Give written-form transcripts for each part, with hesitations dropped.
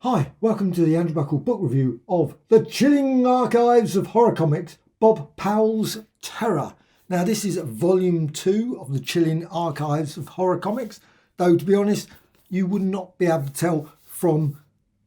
Hi, welcome to the Andrew Buckle book review of The Chilling Archives of Horror Comics, Bob Powell's Terror. Now, this is volume 2 of The Chilling Archives of Horror Comics, though to be honest, you would not be able to tell from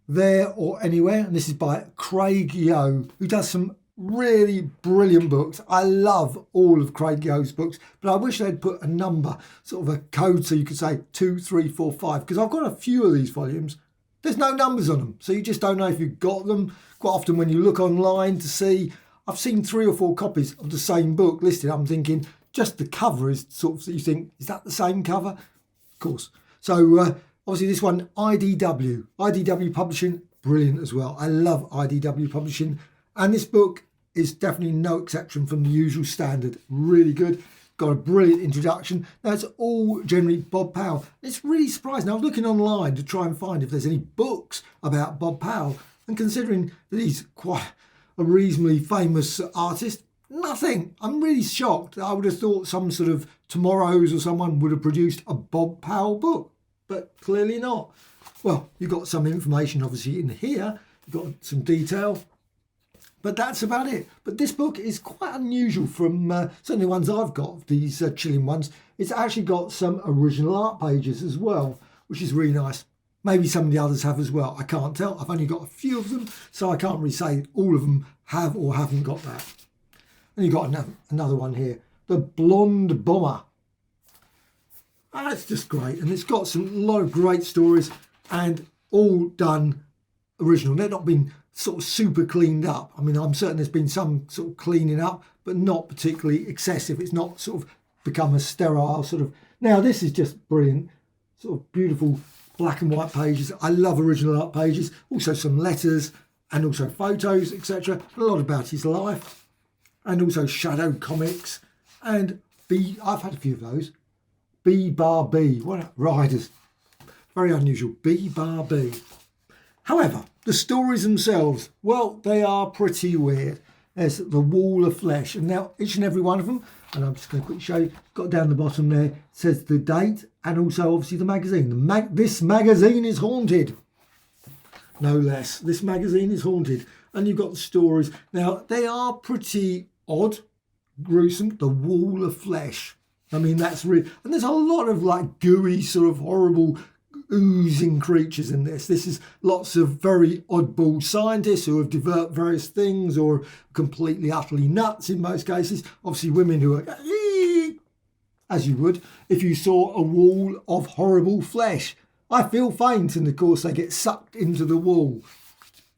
there or anywhere. And this is by Craig Yo, who does some really brilliant books. I love all of Craig Yo's books, but I wish they'd put a number, sort of a code, so you could say 2, 3, 4, 5, because I've got a few of these volumes. There's no numbers on them, so you just don't know if you've got them. Quite often when you look online to see, I've seen 3 or 4 copies of the same book listed. I'm thinking, just the cover is sort of, you think, is that the same cover? Of course. So obviously this one, IDW. IDW Publishing, brilliant as well. I love IDW Publishing. And this book is definitely no exception from the usual standard. Really good. Got a brilliant introduction. Now, it's all generally Bob Powell. It's really surprising. I was looking online to try and find if there's any books about Bob Powell, and considering that he's quite a reasonably famous artist, nothing. I'm really shocked. I would have thought some sort of Tomorrow's or someone would have produced a Bob Powell book, but clearly not. Well, you've got some information obviously in here. You've got some detail. But that's about it. But this book is quite unusual from certainly the ones I've got, these chilling ones. It's actually got some original art pages as well, which is really nice. Maybe some of the others have as well. I can't tell. I've only got a few of them, so I can't really say all of them have or haven't got that. And you've got another one here, The Blonde Bomber. That's just great. And it's got a lot of great stories and all done original. They're not been sort of super cleaned up. I mean, I'm certain there's been some sort of cleaning up, but not particularly excessive. It's not sort of become a sterile sort of. Now, this is just brilliant. Sort of beautiful black and white pages. I love original art pages. Also some letters and also photos, etc. A lot about his life. And also shadow comics. And I've had a few of those. B-Bar-B. What riders. Very unusual. B-Bar-B. However, the stories themselves, well, they are pretty weird. There's The Wall of Flesh, and now each and every one of them, and I'm just going to quickly show you, got down the bottom there, says the date and also obviously the magazine. This magazine is haunted. No less. This magazine is haunted. And you've got the stories. Now, they are pretty odd, gruesome. The Wall of Flesh. I mean, that's real. And there's a lot of like gooey, sort of horrible oozing creatures in this. This is lots of very oddball scientists who have developed various things or completely utterly nuts in most cases. Obviously women who are as you would if you saw a wall of horrible flesh. I feel faint, and of course they get sucked into the wall.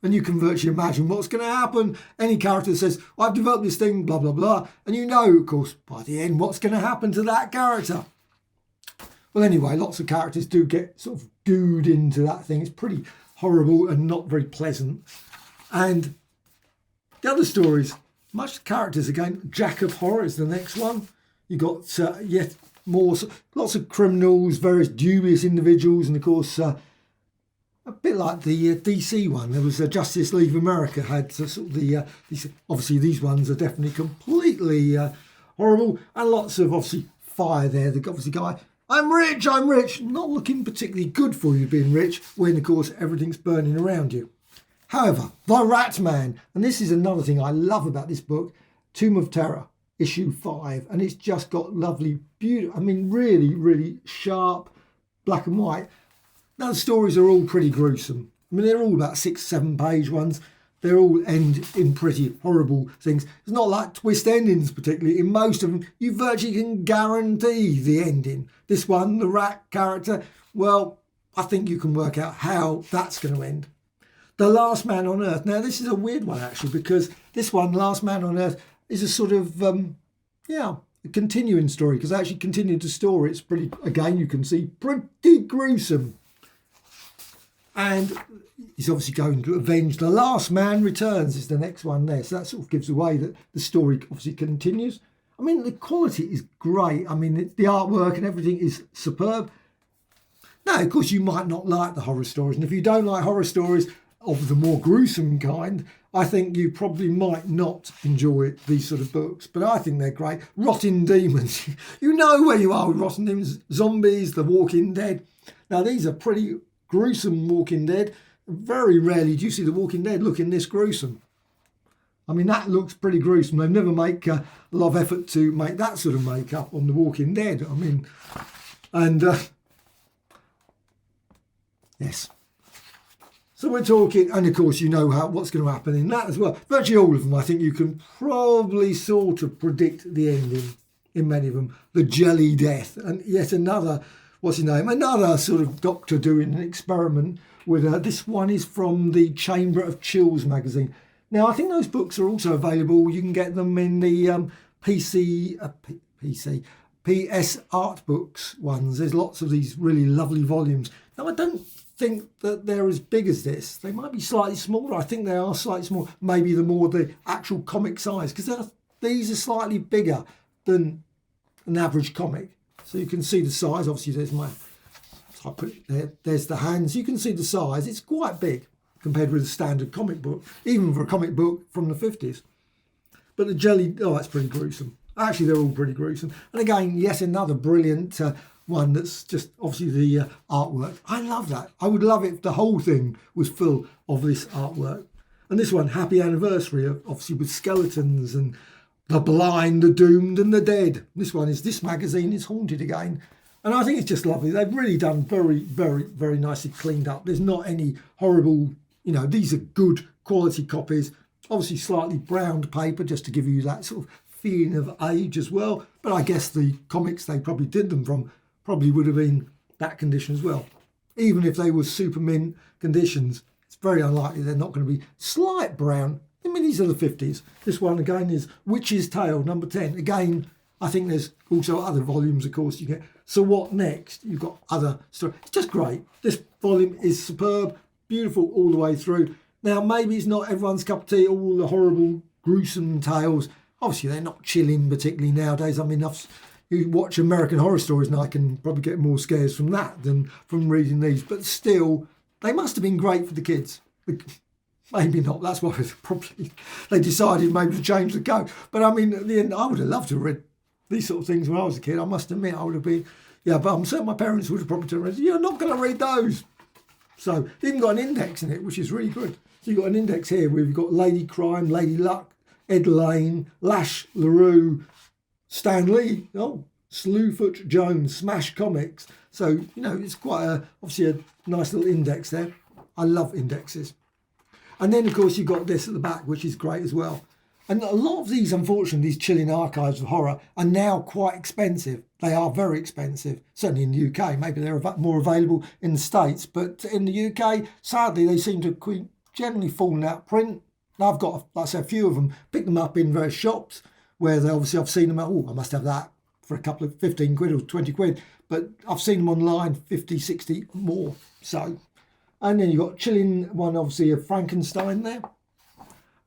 And you can virtually imagine what's going to happen. Any character says, I've developed this thing, blah, blah, blah. And you know, of course, by the end, what's going to happen to that character. Well, anyway, lots of characters do get sort of gooed into that thing. It's pretty horrible and not very pleasant. And the other stories, much characters again. Jack of Horror is the next one. You got yet more, lots of criminals, various dubious individuals, and of course, a bit like the DC one. There was Justice League of America had sort of obviously these ones are definitely completely horrible, and lots of obviously fire there. The obviously guy. I'm rich, not looking particularly good for you being rich when, of course, everything's burning around you. However, The Rat Man, and this is another thing I love about this book, Tomb of Terror, issue 5, and it's just got lovely, beautiful, I mean, really, really sharp black and white. Now, the stories are all pretty gruesome. I mean, they're all about 6-7 page ones. They all end in pretty horrible things. It's not like twist endings particularly. In most of them, you virtually can guarantee the ending. This one, the rat character, well, I think you can work out how that's going to end. The Last Man on Earth. Now, this is a weird one, actually, because this one, Last Man on Earth, is a sort of, a continuing story, because I actually continued the story. It's pretty, again, you can see, pretty gruesome. And he's obviously going to avenge. The Last Man Returns is the next one there. So that sort of gives away that the story obviously continues. I mean, the quality is great. I mean, the artwork and everything is superb. Now, of course, you might not like the horror stories. And if you don't like horror stories of the more gruesome kind, I think you probably might not enjoy these sort of books. But I think they're great. Rotting Demons. You know where you are with Rotting Demons. Zombies, The Walking Dead. Now, these are pretty gruesome Walking Dead. Very rarely do you see The Walking Dead looking this gruesome. I mean, that looks pretty gruesome. They've never make a lot of effort to make that sort of makeup on The Walking Dead. I mean, and yes. So we're talking, and of course you know what's going to happen in that as well. Virtually all of them, I think you can probably sort of predict the ending in many of them. The jelly death, and yet another, what's his name? Another sort of doctor doing an experiment with this one is from the Chamber of Chills magazine. Now, I think those books are also available. You can get them in the PS Art Books ones. There's lots of these really lovely volumes. Now, I don't think that they're as big as this. They might be slightly smaller. I think they are slightly smaller. Maybe the actual comic size, because these are slightly bigger than an average comic. So you can see the size. Obviously, there's I put it there. There's the hands. You can see the size. It's quite big compared with a standard comic book, even for a comic book from the 50s. But the jelly, that's pretty gruesome. Actually, they're all pretty gruesome. And again, yes, another brilliant one that's just obviously the artwork. I love that. I would love it if the whole thing was full of this artwork. And this one, Happy Anniversary, obviously with skeletons and the blind, the doomed and the dead. This magazine is haunted again. And I think it's just lovely. They've really done very, very, very nicely cleaned up. There's not any horrible, these are good quality copies. Obviously slightly browned paper just to give you that sort of feeling of age as well. But I guess the comics they probably did them from probably would have been that condition as well. Even if they were super mint conditions, it's very unlikely they're not going to be slight brown. I mean, these are the 50s. This one again is Witch's Tale, number 10. Again, I think there's also other volumes, of course, you get. So What Next? You've got other stories. It's just great. This volume is superb, beautiful all the way through. Now, maybe it's not everyone's cup of tea, all the horrible, gruesome tales. Obviously, they're not chilling particularly nowadays. I mean, you watch American Horror Stories and I can probably get more scares from that than from reading these. But still, they must have been great for the kids. Maybe not. That's why they decided maybe to change the code. But I mean, at the end, I would have loved to have read these sort of things when I was a kid. I must admit, I would have been, but I'm certain my parents would have probably told me, you're not going to read those. So they even got an index in it, which is really good. So you've got an index here where you've got Lady Crime, Lady Luck, Ed Lane, Lash LaRue, Stan Lee, Slewfoot Jones, Smash Comics. So, it's quite obviously a nice little index there. I love indexes. And then, of course, you've got this at the back, which is great as well. And a lot of these, unfortunately, these chilling archives of horror are now quite expensive. They are very expensive, certainly in the UK. Maybe they're more available in the States. But in the UK, sadly, they seem to have generally fallen out of print. Now, I've got, like I say, a few of them, picked them up in various shops where obviously I've seen them, I must have that for a couple of 15 quid or 20 quid. But I've seen them online, 50, 60 more. So, and then you've got chilling one, obviously, of Frankenstein there.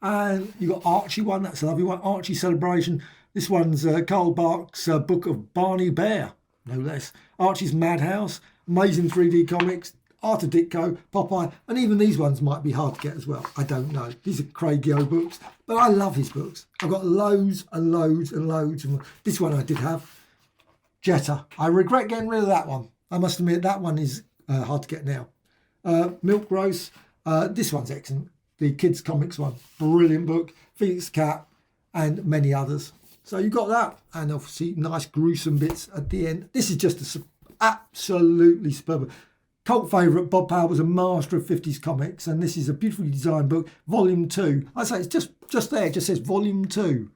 And you've got Archie one, that's a lovely one. Archie Celebration. This one's Carl Barks' book of Barney Bear, no less. Archie's Madhouse, amazing 3D comics, Art of Ditko, Popeye, and even these ones might be hard to get as well. I don't know. These are Craig Yo books, but I love his books. I've got loads and loads and loads. This one I did have, Jetta. I regret getting rid of that one. I must admit that one is hard to get now. Milk Roast. This one's excellent. The kids' comics one. Brilliant book. Felix Cat and many others. So you got that. And obviously nice gruesome bits at the end. This is just absolutely superb. Cult favourite. Bob Powell was a master of 50s comics. And this is a beautifully designed book. Volume 2. I say it's just there. It just says Volume 2.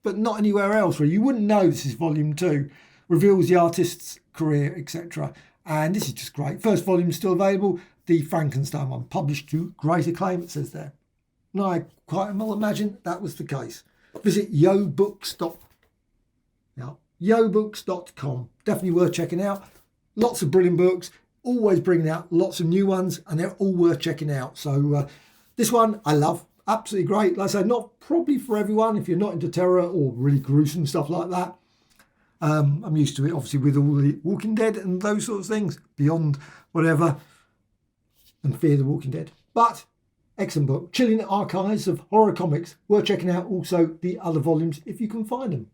But not anywhere else really. You wouldn't know this is Volume 2. Reveals the artist's career, etc. And this is just great. First volume is still available. The Frankenstein one, published to great acclaim, it says there. And I quite well imagine that was the case. Visit yobooks.com. Definitely worth checking out. Lots of brilliant books. Always bringing out lots of new ones, and they're all worth checking out. So this one I love. Absolutely great. Like I say, not probably for everyone if you're not into terror or really gruesome stuff like that. I'm used to it, obviously, with all the Walking Dead and those sorts of things, Beyond whatever, and Fear the Walking Dead. But excellent book. Chilling archives of horror comics. Worth checking out also the other volumes if you can find them.